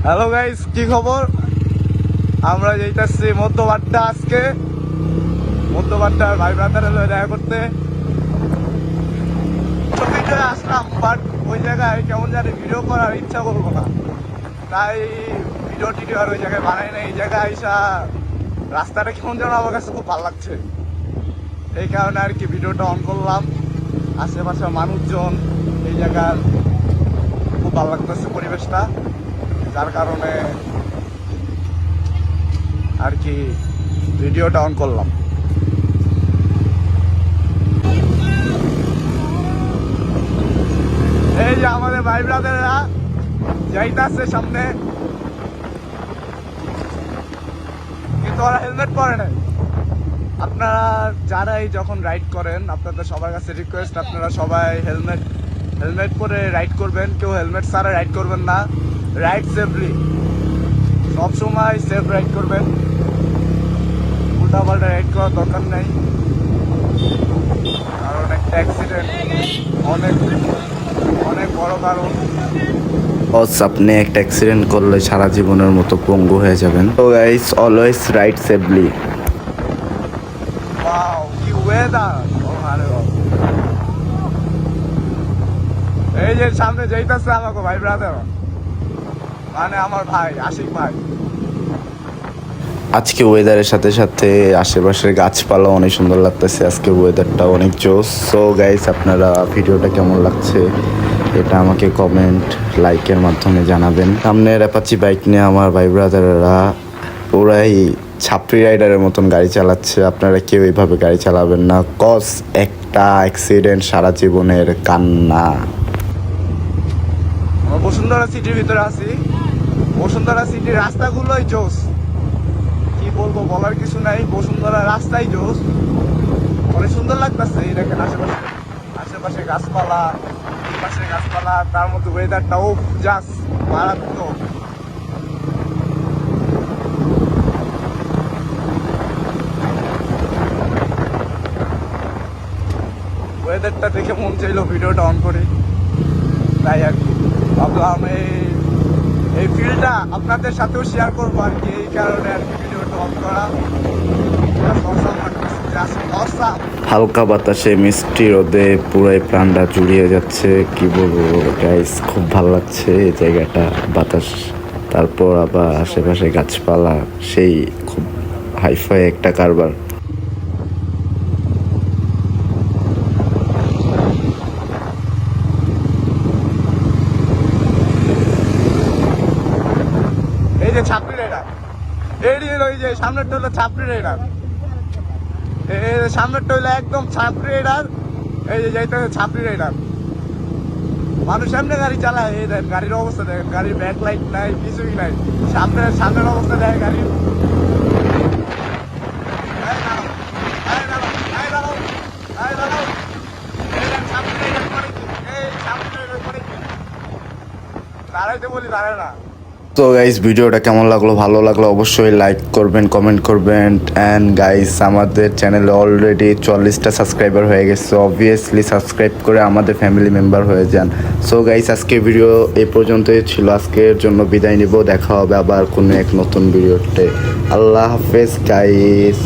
Hello guys, কি খবর? আমরা যাইতাছি মধ্যবাড্ডা। আজকে মধ্যবাড্ডার ভাই ব্রাদারের দেখা করতে ছবিতে আসলাম, বাট ওই জায়গায় কেমন জানি ভিডিও করার ইচ্ছা করবো না, তাই ভিডিও টিডিও আর ওই জায়গায় বানাই না। এই জায়গায় আইসা রাস্তাটা কেমন যেন আমার কাছে খুব ভালো লাগছে, এই কারণে আর কি ভিডিওটা অন করলাম। আশেপাশে মানুষজন, এই জায়গার খুব ভালো লাগতেছে পরিবেশটা, যার কারণে আর কি ভিডিওটা অন করলাম। এই যে আমাদের ভাই ব্রাদাররা যাইতাছে সামনে, কিন্তু ওরা হেলমেট পরে নাই। আপনারা যারাই যখন রাইড করেন, আপনাদের সবার কাছে রিকোয়েস্ট, আপনারা সবাই হেলমেট পরে রাইড করবেন। কেউ হেলমেট ছাড়া রাইড করবেন না। রাইড সেফলি, সবসময় সেফ রাইড করবেন। উল্টাপাল্টা রাইড করার দরকার নেই, কারণ একটা অ্যাক্সিডেন্ট অনেক বড় কারণ। আপনি একটা অ্যাক্সিডেন্ট করলে সারা জীবনের মতো পঙ্গু হয়ে যাবেন। তো guys, always ride safely. Wow, কি ওয়েদার! এই যে সামনে যাইতেছে আমাকে ভাই ব্রাদার, মানে আমার ভাই আশিক ভাই। আজকে ওয়েদারের সাথে সাথে আশেপাশের গাছপালা অনেক সুন্দর লাগতেছে। আজকে ওয়েদারটা অনেক জোস। সো গাইস, আপনারা ভিডিওটা কেমন লাগছে এটা আমাকে কমেন্ট লাইকের মাধ্যমে জানাবেন। সামনের অ্যাপাচি বাইক নিয়ে আমার ভাই ব্রাদাররা পুরাই ছাপড়ি রাইডারের মতন গাড়ি চালাচ্ছে। আপনারা কেউ এইভাবে গাড়ি চালাবেন না, কজ একটা অ্যাক্সিডেন্ট সারা জীবনের কান্না। বসুন্ধরা সিটির ভিতরে আছি। বসুন্ধরা সিটির রাস্তাগুলোই জোস, কি বলবো, বলার কিছু নাই। বসুন্ধরা রাস্তাই জোস, অনেক সুন্দর লাগতেছে। এই দেখেন আশেপাশে গাছপালা, এই পাশে গাছপালা, তার মধ্যে ওয়েদারটাও জাস্ট মারাত্মক। ওয়েদারটা দেখে মন চাইলো ভিডিওটা অন করি, তাই আর কি ভাবলাম এই ফিলটা আপনাদের সাথেও শেয়ার করবো আর কি, এই কারণে আর কি ভিডিওটা অন করা। হালকা বাতাসে মিষ্টি রোদে পুরাই প্রাণটা জুড়িয়ে যাচ্ছে। কি বলবো গাইস, খুব ভালো লাগছে এই জায়গাটা, বাতাস, তারপর আবার আশেপাশে গাছপালা, সেই খুব হাইফাই একটা কারবার। এই যে ছাপড়ি রাইডার, ওই যে সামনেরটা হলো ছাপড়ি রাইডার, সামনেরটা হইলো একদম ছাপড়ি রাইডার। এই যে যাইতে ছাপড়ি রাইডার, মানুষ এমনি গাড়ি চালায়। এই দেখেন গাড়ির অবস্থা দেখেন, গাড়ির ব্যাক লাইট নাই, কিছুই নাই। সামনের অবস্থা দেখে গাড়ির। দাঁড়াইতে বলি, দাঁড়ায় না। তো গাইস, ভিডিওটা কেমন লাগলো? ভালো লাগলো অবশ্যই লাইক করবেন, কমেন্ট করবেন। অ্যান্ড গাইস, আমাদের চ্যানেলে অলরেডি 40টা সাবস্ক্রাইবার হয়ে গেছে। অবভিয়াসলি সাবস্ক্রাইব করে আমাদের ফ্যামিলি মেম্বার হয়ে যান। সো গাইস, আজকের ভিডিও এই পর্যন্তই ছিল। আজকের জন্য বিদায় নিব, দেখা হবে আবার কোনো এক নতুন ভিডিওতে। আল্লাহ হাফেজ গাইস।